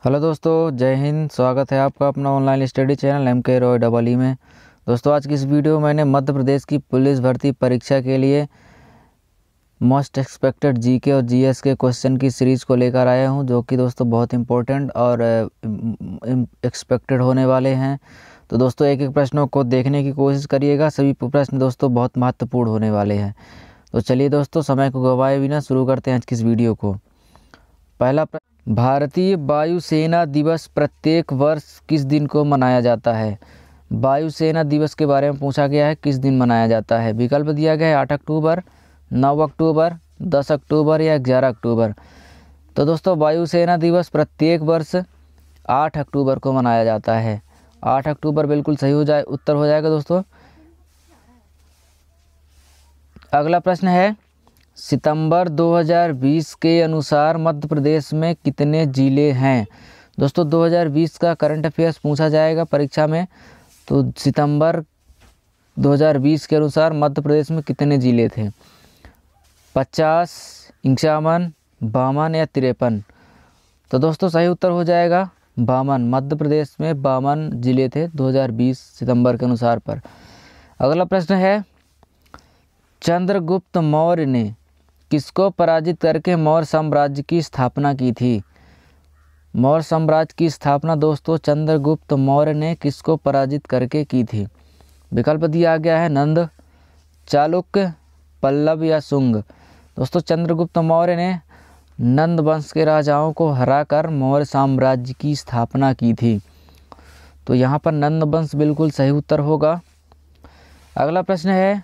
Hello दोस्तों, जय हिंद। स्वागत है आपका अपना online study channel MK Roy double E में। दोस्तों, आज की इस वीडियो में मैंने मध्य प्रदेश की पुलिस भर्ती परीक्षा के लिए मोस्ट एक्सपेक्टेड जीके और जीएस के क्वेश्चन की सीरीज़ को लेकर आया हूं, जो कि दोस्तों बहुत इंपॉर्टेंट और एक्सपेक्टेड होने वाले हैं। तो दोस्तों, एक एक प्रश्नों को देखने की कोशिश करिएगा। सभी प्रश्न दोस्तों बहुत महत्वपूर्ण होने वाले हैं। तो चलिए दोस्तों, समय को गवाए बिना शुरू करते हैं आज की इस वीडियो को। पहला प्रश्न, भारतीय वायुसेना दिवस प्रत्येक वर्ष किस दिन को मनाया जाता है? वायुसेना दिवस के बारे में पूछा गया है, किस दिन मनाया जाता है। विकल्प दिया गया है 8 अक्टूबर, 9 अक्टूबर, 10 अक्टूबर या 11 अक्टूबर। तो दोस्तों, वायुसेना दिवस प्रत्येक वर्ष 8 अक्टूबर को मनाया जाता है। 8 अक्टूबर बिल्कुल सही उत्तर हो जाएगा दोस्तों। अगला प्रश्न है, सितंबर 2020 के अनुसार मध्य प्रदेश में कितने ज़िले हैं? दोस्तों, 2020 का करंट अफेयर्स पूछा जाएगा परीक्षा में। तो सितंबर 2020 के अनुसार मध्य प्रदेश में कितने ज़िले थे? 50, 51, 52 या 53? तो दोस्तों, सही उत्तर हो जाएगा 52। मध्य प्रदेश में 52 ज़िले थे 2020 सितंबर के अनुसार पर। अगला प्रश्न है, चंद्रगुप्त मौर्य ने किसको पराजित करके मौर्य साम्राज्य की स्थापना की थी? मौर्य साम्राज्य की स्थापना दोस्तों चंद्रगुप्त मौर्य ने किसको पराजित करके की थी? विकल्प दिया गया है नंद, चालुक्य, पल्लव या शुंग। दोस्तों, चंद्रगुप्त मौर्य ने नंद वंश के राजाओं को हराकर मौर्य साम्राज्य की स्थापना की थी। तो यहाँ पर नंद वंश बिल्कुल सही उत्तर होगा। अगला प्रश्न है,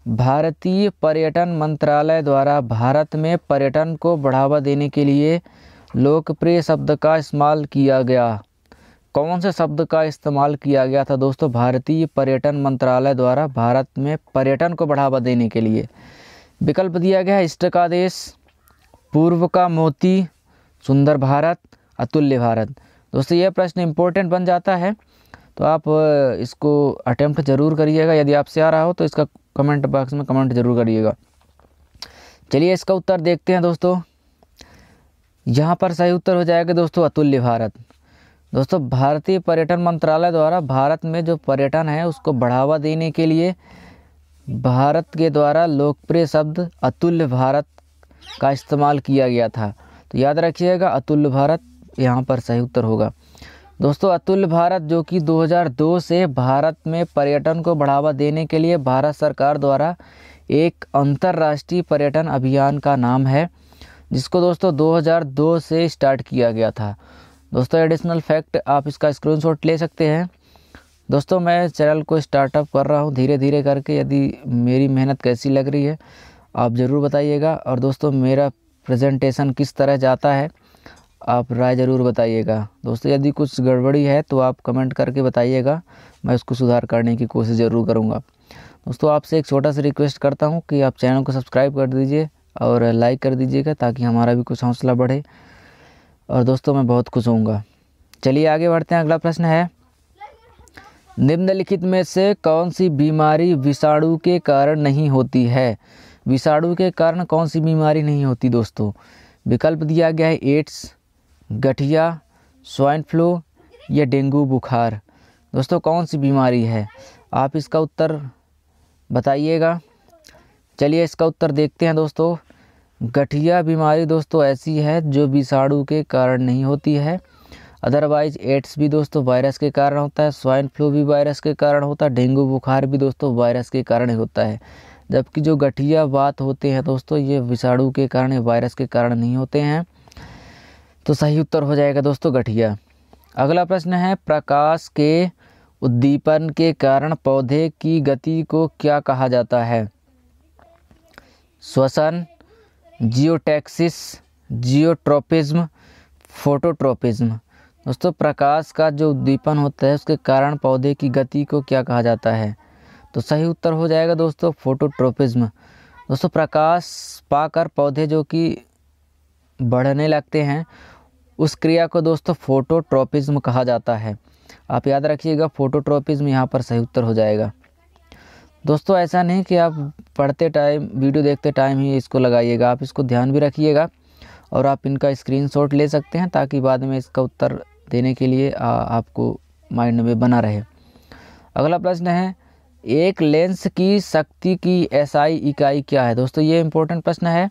भारतीय पर्यटन मंत्रालय द्वारा भारत में पर्यटन को बढ़ावा देने के लिए लोकप्रिय शब्द का इस्तेमाल किया गया। कौन से शब्द का इस्तेमाल किया गया था दोस्तों भारतीय पर्यटन मंत्रालय द्वारा भारत में पर्यटन को बढ़ावा देने के लिए? विकल्प दिया गया है इष्ट का देश, पूर्व का मोती, सुंदर भारत, अतुल्य भारत। दोस्तों, यह प्रश्न इम्पोर्टेंट बन जाता है, तो आप इसको अटेम्प्ट ज़रूर करिएगा। यदि आपसे आ रहा हो तो इसका कमेंट बॉक्स में कमेंट जरूर करिएगा। चलिए इसका उत्तर देखते हैं दोस्तों। यहाँ पर सही उत्तर हो जाएगा दोस्तों अतुल्य भारत। दोस्तों, भारतीय पर्यटन मंत्रालय द्वारा भारत में जो पर्यटन है उसको बढ़ावा देने के लिए भारत के द्वारा लोकप्रिय शब्द अतुल्य भारत का इस्तेमाल किया गया था। तो याद रखिएगा, अतुल्य भारत यहाँ पर सही उत्तर होगा। दोस्तों, अतुल्य भारत जो कि 2002 से भारत में पर्यटन को बढ़ावा देने के लिए भारत सरकार द्वारा एक अंतर्राष्ट्रीय पर्यटन अभियान का नाम है, जिसको दोस्तों 2002 से स्टार्ट किया गया था। दोस्तों, एडिशनल फैक्ट आप इसका स्क्रीनशॉट ले सकते हैं। दोस्तों, मैं चैनल को स्टार्टअप कर रहा हूँ धीरे धीरे करके। यदि मेरी मेहनत कैसी लग रही है आप ज़रूर बताइएगा। और दोस्तों, मेरा प्रेजेंटेशन किस तरह जाता है आप राय ज़रूर बताइएगा। दोस्तों, यदि कुछ गड़बड़ी है तो आप कमेंट करके बताइएगा, मैं उसको सुधार करने की कोशिश ज़रूर करूँगा। दोस्तों, आपसे एक छोटा सा रिक्वेस्ट करता हूँ कि आप चैनल को सब्सक्राइब कर दीजिए और लाइक कर दीजिएगा, ताकि हमारा भी कुछ हौसला बढ़े। और दोस्तों, मैं बहुत खुश होऊंगा। चलिए आगे बढ़ते हैं। अगला प्रश्न है, निम्नलिखित में से कौन सी बीमारी विषाणु के कारण नहीं होती है? विषाणु के कारण कौन सी बीमारी नहीं होती दोस्तों? विकल्प दिया गया है एड्स, गठिया, स्वाइन फ्लू या डेंगू बुखार। दोस्तों, कौन सी बीमारी है? आप इसका उत्तर बताइएगा। चलिए इसका उत्तर देखते हैं दोस्तों। गठिया बीमारी दोस्तों ऐसी है जो विषाणु के कारण नहीं होती है। अदरवाइज एड्स भी दोस्तों वायरस के कारण होता है, स्वाइन फ्लू भी वायरस के कारण होता है, डेंगू बुखार भी दोस्तों वायरस के कारण ही होता है। जबकि जो गठिया वात होते हैं दोस्तों, ये विषाणु के कारण, वायरस के कारण नहीं होते हैं। तो सही उत्तर हो जाएगा दोस्तों गठिया। अगला प्रश्न है, प्रकाश के उद्दीपन के कारण पौधे की गति को क्या कहा जाता है? श्वसन, जियोटैक्सिस, जियोट्रोपिज्म, फोटोट्रोपिज्म। दोस्तों, प्रकाश का जो उद्दीपन होता है उसके कारण पौधे की गति को क्या कहा जाता है? तो सही उत्तर हो जाएगा दोस्तों फोटोट्रोपिज्म। दोस्तों, प्रकाश पाकर पौधे जो कि बढ़ने लगते हैं उस क्रिया को दोस्तों फोटोट्रोपिज्म कहा जाता है। आप याद रखिएगा, फोटोट्रोपिज्म यहाँ पर सही उत्तर हो जाएगा। दोस्तों, ऐसा नहीं कि आप पढ़ते टाइम, वीडियो देखते टाइम ही इसको लगाइएगा, आप इसको ध्यान भी रखिएगा और आप इनका स्क्रीनशॉट ले सकते हैं ताकि बाद में इसका उत्तर देने के लिए आपको माइंड में बना रहे। अगला प्रश्न है, एक लेंस की शक्ति की एसआई इकाई क्या है? दोस्तों ये इम्पोर्टेंट प्रश्न है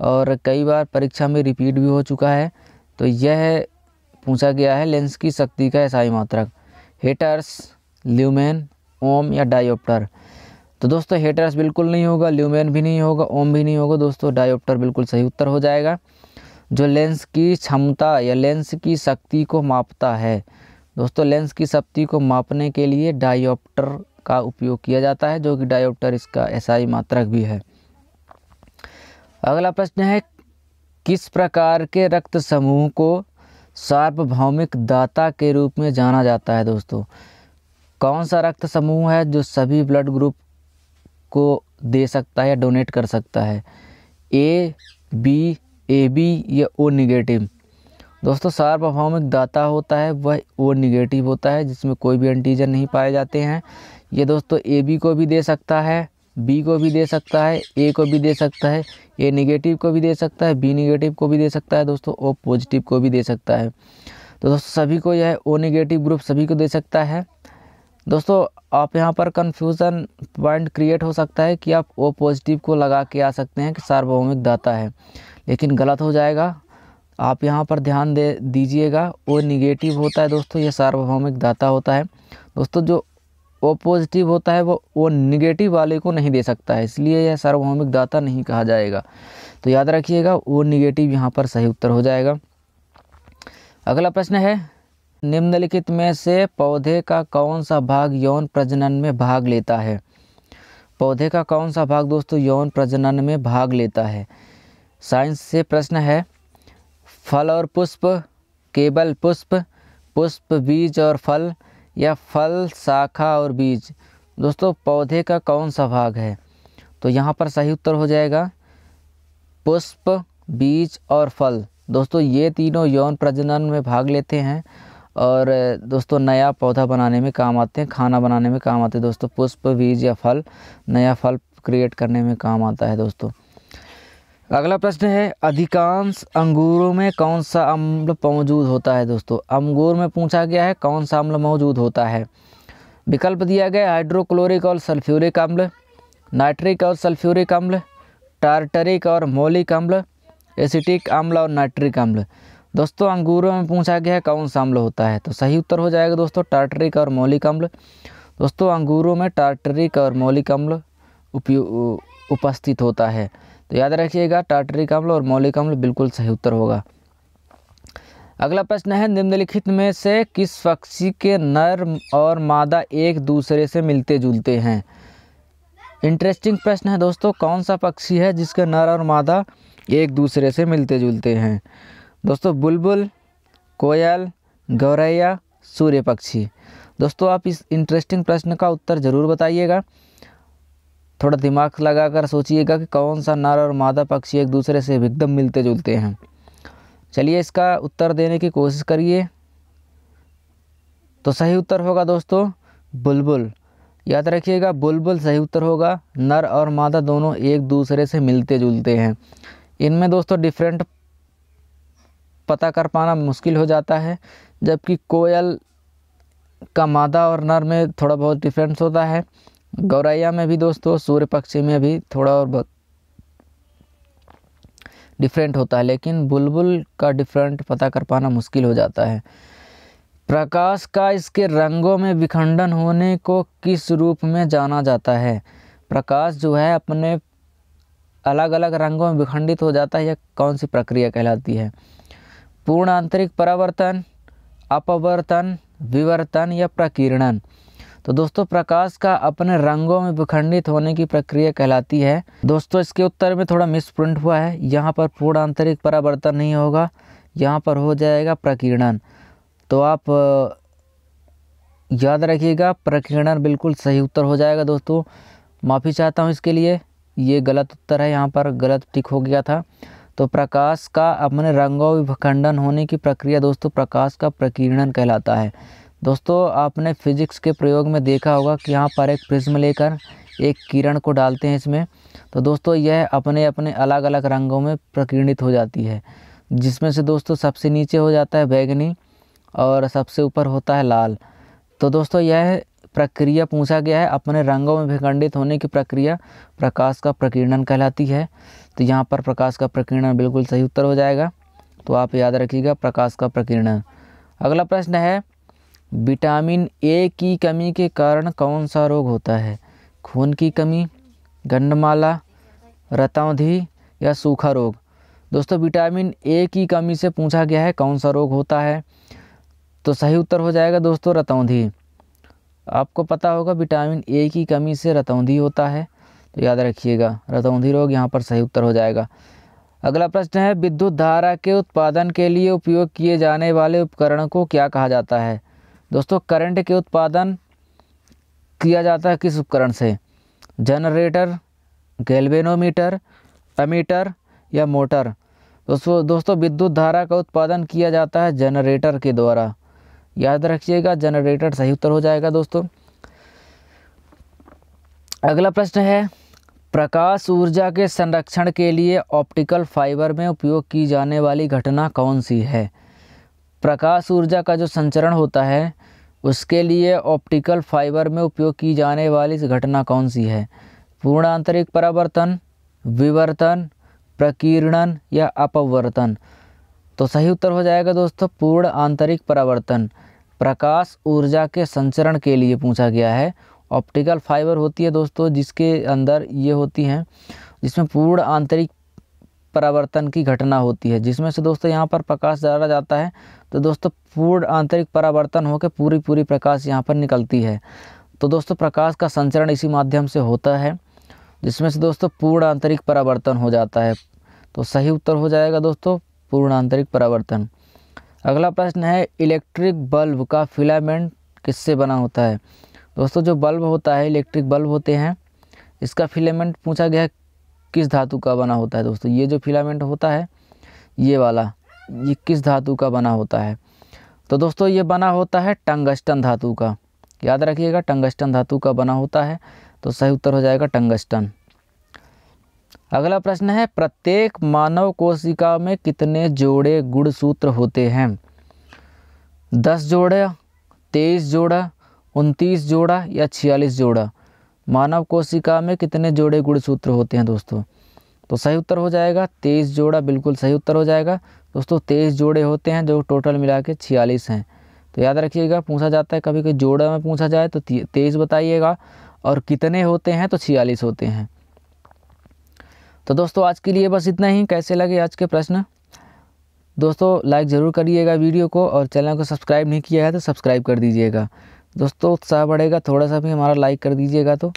और कई बार परीक्षा में रिपीट भी हो चुका है। तो यह पूछा गया है लेंस की शक्ति का एसआई मात्रक, हेटर्स, ल्यूमेन, ओम या डायोप्टर। तो दोस्तों हेटर्स बिल्कुल नहीं होगा, ल्यूमेन भी नहीं होगा, ओम भी नहीं होगा दोस्तों, डायोप्टर बिल्कुल सही उत्तर हो जाएगा। जो लेंस की क्षमता या लेंस की शक्ति को मापता है दोस्तों, लेंस की शक्ति को मापने के लिए डायोप्टर का उपयोग किया जाता है, जो कि डायोप्टर इसका एसआई मात्रक भी है। अगला प्रश्न है, किस प्रकार के रक्त समूह को सार्वभौमिक दाता के रूप में जाना जाता है? दोस्तों कौन सा रक्त समूह है जो सभी ब्लड ग्रुप को दे सकता है या डोनेट कर सकता है? ए, बी, AB या O निगेटिव? दोस्तों सार्वभौमिक दाता होता है वह O निगेटिव होता है, जिसमें कोई भी एंटीजन नहीं पाए जाते हैं। ये दोस्तों AB को भी दे सकता है, B को भी दे सकता है, A को भी दे सकता है, A निगेटिव को भी दे सकता है, B निगेटिव को भी दे सकता है दोस्तों, O पॉजिटिव को भी दे सकता है। तो दोस्तों सभी को यह O निगेटिव ग्रुप सभी को दे सकता है। दोस्तों आप यहाँ पर कन्फ्यूज़न पॉइंट क्रिएट हो सकता है कि आप O पॉजिटिव को लगा के आ सकते हैं कि सार्वभौमिक दाता है, लेकिन गलत हो जाएगा। आप यहाँ पर ध्यान दे दीजिएगा, O निगेटिव होता है दोस्तों, ये सार्वभौमिक दाता होता है। दोस्तों जो O पॉजिटिव होता है वो O निगेटिव वाले को नहीं दे सकता है, इसलिए यह सार्वभौमिक दाता नहीं कहा जाएगा। तो याद रखिएगा O निगेटिव यहाँ पर सही उत्तर हो जाएगा। अगला प्रश्न है, निम्नलिखित में से पौधे का कौन सा भाग यौन प्रजनन में भाग लेता है? पौधे का कौन सा भाग दोस्तों यौन प्रजनन में भाग लेता है? साइंस से प्रश्न है, फल और पुष्प, केवल पुष्प, पुष्प बीज और फल, या फल शाखा और बीज? दोस्तों पौधे का कौन सा भाग है? तो यहाँ पर सही उत्तर हो जाएगा पुष्प, बीज और फल। दोस्तों ये तीनों यौन प्रजनन में भाग लेते हैं और दोस्तों नया पौधा बनाने में काम आते हैं, खाना बनाने में काम आते हैं दोस्तों। पुष्प, बीज या फल नया फल क्रिएट करने में काम आता है दोस्तों। अगला प्रश्न है, अधिकांश अंगूरों में कौन सा अम्ल मौजूद होता है? दोस्तों अंगूर में पूछा गया है कौन सा अम्ल मौजूद होता है। विकल्प दिया गया, हाइड्रोक्लोरिक और सल्फ्यूरिक अम्ल, नाइट्रिक और सल्फ्यूरिक अम्ल, टार्टरिक और मौलिक अम्ल, एसिटिक अम्ल और नाइट्रिक अम्ल। दोस्तों अंगूरों में पूछा गया है कौन सा अम्ल होता है, तो सही उत्तर हो जाएगा दोस्तों टार्टरिक और मौलिक अम्ल। दोस्तों अंगूरों में टार्टरिक और मौलिक अम्ल उपस्थित होता है, तो याद रखिएगा टार्टरिक अम्ल और मौलिक अम्ल बिल्कुल सही उत्तर होगा। अगला प्रश्न है, निम्नलिखित में से किस पक्षी के नर और मादा एक दूसरे से मिलते जुलते हैं? इंटरेस्टिंग प्रश्न है दोस्तों, कौन सा पक्षी है जिसके नर और मादा एक दूसरे से मिलते जुलते हैं? दोस्तों बुलबुल, कोयल, गौरैया, सूर्य पक्षी। दोस्तों आप इस इंटरेस्टिंग प्रश्न का उत्तर ज़रूर बताइएगा, थोड़ा दिमाग लगाकर सोचिएगा कि कौन सा नर और मादा पक्षी एक दूसरे से एकदम मिलते जुलते हैं। चलिए इसका उत्तर देने की कोशिश करिए। तो सही उत्तर होगा दोस्तों बुलबुल। याद रखिएगा बुलबुल सही उत्तर होगा। नर और मादा दोनों एक दूसरे से मिलते जुलते हैं। इनमें दोस्तों डिफरेंट पता कर पाना मुश्किल हो जाता है, जबकि कोयल का मादा और नर में थोड़ा बहुत डिफरेंस होता है। गौरैया में भी दोस्तों, सूर्य पक्षी में भी थोड़ा और बहुत डिफरेंट होता है, लेकिन बुलबुल का डिफरेंट पता कर पाना मुश्किल हो जाता है। प्रकाश का इसके रंगों में विखंडन होने को किस रूप में जाना जाता है? प्रकाश जो है अपने अलग अलग रंगों में विखंडित हो जाता है, यह कौन सी प्रक्रिया कहलाती है? पूर्ण आंतरिक परावर्तन, अपवर्तन, विवर्तन या प्रकीर्णन? तो दोस्तों प्रकाश का अपने रंगों में विखंडित होने की प्रक्रिया कहलाती है। दोस्तों इसके उत्तर में थोड़ा मिसप्रिंट हुआ है, यहाँ पर पूर्ण आंतरिक परावर्तन नहीं होगा, यहाँ पर हो जाएगा प्रकीर्णन। तो आप याद रखिएगा प्रकीर्णन बिल्कुल सही उत्तर हो जाएगा दोस्तों। माफ़ी चाहता हूँ इसके लिए, ये गलत उत्तर है, यहाँ पर गलत टिक हो गया था। तो प्रकाश का अपने रंगों में विखंडन होने की प्रक्रिया दोस्तों प्रकाश का प्रकीर्णन कहलाता है। दोस्तों आपने फिजिक्स के प्रयोग में देखा होगा कि यहाँ पर एक प्रिज्म लेकर एक किरण को डालते हैं इसमें, तो दोस्तों यह अपने अपने अलग अलग रंगों में प्रकीर्णित हो जाती है, जिसमें से दोस्तों सबसे नीचे हो जाता है बैंगनी और सबसे ऊपर होता है लाल। तो दोस्तों यह प्रक्रिया पूछा गया है, अपने रंगों में विखंडित होने की प्रक्रिया प्रकाश का प्रकीर्णन कहलाती है। तो यहाँ पर प्रकाश का प्रकीर्णन बिल्कुल सही उत्तर हो जाएगा, तो आप याद रखिएगा प्रकाश का प्रकीर्णन। अगला प्रश्न है, विटामिन ए की कमी के कारण कौन सा रोग होता है? खून की कमी, गंडमाला, रतौंधी या सूखा रोग? दोस्तों विटामिन ए की कमी से पूछा गया है कौन सा रोग होता है, तो सही उत्तर हो जाएगा दोस्तों रतौंधी। आपको पता होगा विटामिन ए की कमी से रतौंधी होता है, तो याद रखिएगा रतौंधी रोग यहाँ पर सही उत्तर हो जाएगा। अगला प्रश्न है, विद्युत धारा के उत्पादन के लिए उपयोग किए जाने वाले उपकरण को क्या कहा जाता है? दोस्तों करंट के उत्पादन किया जाता है किस उपकरण से? जनरेटर, गैल्वेनोमीटर, एमीटर या मोटर? दोस्तों विद्युत धारा का उत्पादन किया जाता है जनरेटर के द्वारा, याद रखिएगा जनरेटर सही उत्तर हो जाएगा दोस्तों। अगला प्रश्न है, प्रकाश ऊर्जा के संरक्षण के लिए ऑप्टिकल फाइबर में उपयोग की जाने वाली घटना कौन सी है? प्रकाश ऊर्जा का जो संचरण होता है उसके लिए ऑप्टिकल फाइबर में उपयोग की जाने वाली घटना कौन सी है? पूर्ण आंतरिक परावर्तन, विवर्तन, प्रकीर्णन या अपवर्तन? तो सही उत्तर हो जाएगा दोस्तों पूर्ण आंतरिक परावर्तन। प्रकाश ऊर्जा के संचरण के लिए पूछा गया है। ऑप्टिकल फाइबर होती है दोस्तों जिसके अंदर ये होती हैं, जिसमें पूर्ण आंतरिक परावर्तन की घटना होती है, जिसमें से दोस्तों यहाँ पर प्रकाश डाला जाता है, तो दोस्तों पूर्ण आंतरिक परावर्तन होकर पूरी प्रकाश यहाँ पर निकलती है। तो दोस्तों प्रकाश का संचरण इसी माध्यम से होता है, जिसमें से दोस्तों पूर्ण आंतरिक परावर्तन हो जाता है। तो सही उत्तर हो जाएगा दोस्तों पूर्ण आंतरिक परावर्तन। अगला प्रश्न है, इलेक्ट्रिक बल्ब का फिलामेंट किससे बना होता है? दोस्तों जो बल्ब होता है, इलेक्ट्रिक बल्ब होते हैं, इसका फिलामेंट पूछा गया है किस धातु का बना होता है? दोस्तों ये जो फिलामेंट होता है ये वाला, ये किस धातु का बना होता है? तो दोस्तों ये बना होता है टंगस्टन धातु का, याद रखिएगा टंगस्टन धातु का बना होता है, तो सही उत्तर हो जाएगा टंगस्टन। अगला प्रश्न है, प्रत्येक मानव कोशिका में कितने जोड़े गुणसूत्र होते हैं? 10 जोड़ा, 23 जोड़ा, 29 जोड़ा या 46 जोड़ा? मानव कोशिका में कितने जोड़े गुणसूत्र होते हैं दोस्तों? तो सही उत्तर हो जाएगा 23 जोड़ा, बिल्कुल सही उत्तर हो जाएगा दोस्तों। 23 जोड़े होते हैं जो टोटल मिला के 46 हैं। तो याद रखिएगा पूछा जाता है कभी कभी जोड़ा में पूछा जाए तो 23 बताइएगा, और कितने होते हैं तो 46 होते हैं। तो दोस्तों आज के लिए बस इतना ही। कैसे लगे आज के प्रश्न? दोस्तों लाइक ज़रूर करिएगा वीडियो को, और चैनल को सब्सक्राइब नहीं किया है तो सब्सक्राइब कर दीजिएगा दोस्तों, उत्साह बढ़ेगा थोड़ा सा भी हमारा लाइक कर दीजिएगा। तो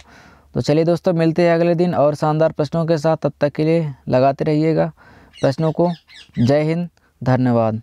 चलिए दोस्तों मिलते हैं अगले दिन और शानदार प्रश्नों के साथ। तब तक के लिए लगाते रहिएगा प्रश्नों को। जय हिंद, धन्यवाद।